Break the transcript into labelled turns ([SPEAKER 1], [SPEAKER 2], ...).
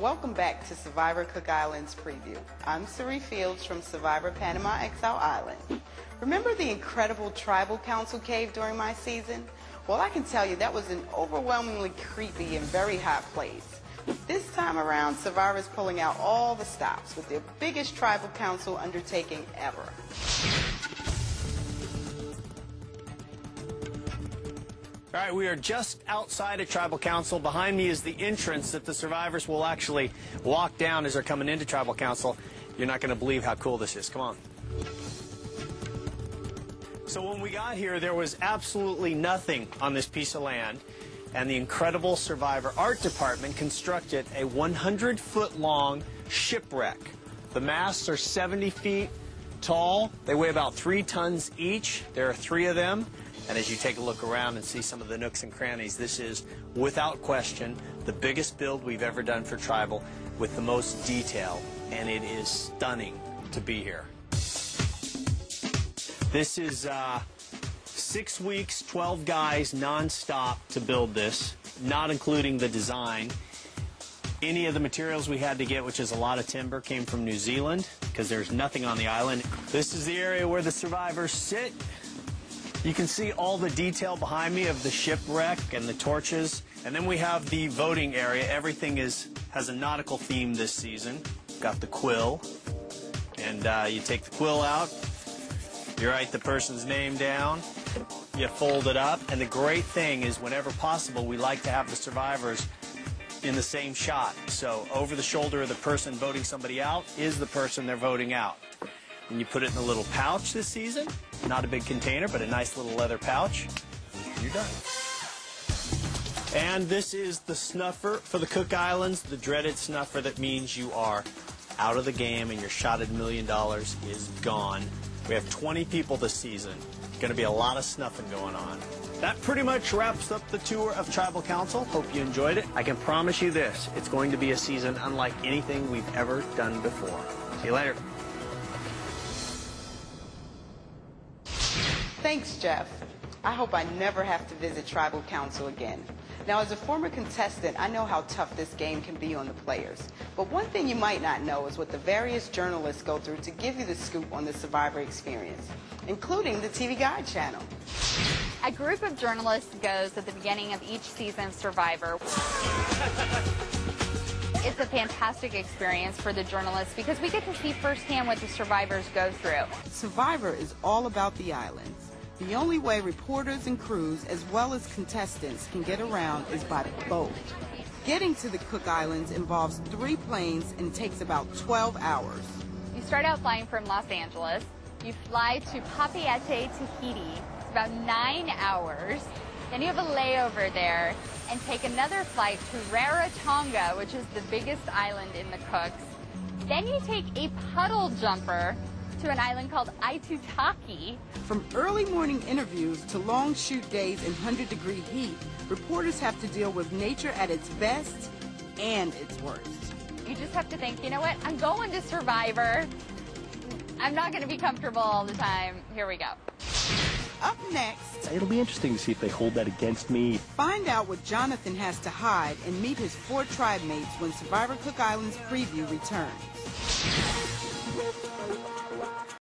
[SPEAKER 1] Welcome back to Survivor Cook Islands Preview. I'm Suri Fields from Survivor Panama Exile Island. Remember the incredible Tribal Council cave during my season? Well, I can tell you that was an overwhelmingly creepy and very hot place. This time around, Survivor's pulling out all the stops with their biggest Tribal Council undertaking ever.
[SPEAKER 2] All right, we are just outside of Tribal Council. Behind me is the entrance that the survivors will actually walk down as they're coming into Tribal Council. You're not going to believe how cool this is. Come on. So when we got here, there was absolutely nothing on this piece of land, and the incredible Survivor Art Department constructed a 100-foot-long shipwreck. The masts are 70 feet tall. They weigh about 3 tons each. There are 3 of them. And as you take a look around and see some of the nooks and crannies, this is, without question, the biggest build we've ever done for Tribal with the most detail. And it is stunning to be here. This is 6 weeks, 12 guys, non-stop to build this, not including the design. Any of the materials we had to get, which is a lot of timber, came from New Zealand because there's nothing on the island. This is the area where the survivors sit. You can see all the detail behind me of the shipwreck and the torches. And then we have the voting area. Everything has a nautical theme this season. Got the quill. And you take the quill out. You write the person's name down. You fold it up. And the great thing is, whenever possible, we like to have the survivors in the same shot. So over the shoulder of the person voting somebody out is the person they're voting out. And you put it in a little pouch this season. Not a big container, but a nice little leather pouch. And you're done. And this is the snuffer for the Cook Islands, the dreaded snuffer that means you are out of the game and your shot at $1 million is gone. We have 20 people this season. Going to be a lot of snuffing going on. That pretty much wraps up the tour of Tribal Council. Hope you enjoyed it. I can promise you this, it's going to be a season unlike anything we've ever done before. See you later.
[SPEAKER 1] Thanks, Jeff. I hope I never have to visit Tribal Council again. Now, as a former contestant, I know how tough this game can be on the players. But one thing you might not know is what the various journalists go through to give you the scoop on the Survivor experience, including the TV Guide channel.
[SPEAKER 3] A group of journalists goes at the beginning of each season of Survivor. It's a fantastic experience for the journalists because we get to see firsthand what the survivors go through.
[SPEAKER 1] Survivor is all about the islands. The only way reporters and crews, as well as contestants, can get around is by boat. Getting to the Cook Islands involves 3 planes and takes about 12 hours.
[SPEAKER 3] You start out flying from Los Angeles. You fly to Papeete, Tahiti. It's about 9 hours. Then you have a layover there and take another flight to Rarotonga, which is the biggest island in the Cooks. Then you take a puddle jumper to an island called Aitutaki.
[SPEAKER 1] From early morning interviews to long shoot days in 100-degree heat, reporters have to deal with nature at its best and its worst.
[SPEAKER 3] You just have to think, you know what, I'm going to Survivor. I'm not going to be comfortable all the time. Here we go.
[SPEAKER 1] Up next,
[SPEAKER 4] it'll be interesting to see if they hold that against me.
[SPEAKER 1] Find out what Jonathan has to hide and meet his 4 tribe mates when Survivor Cook Islands Preview returns.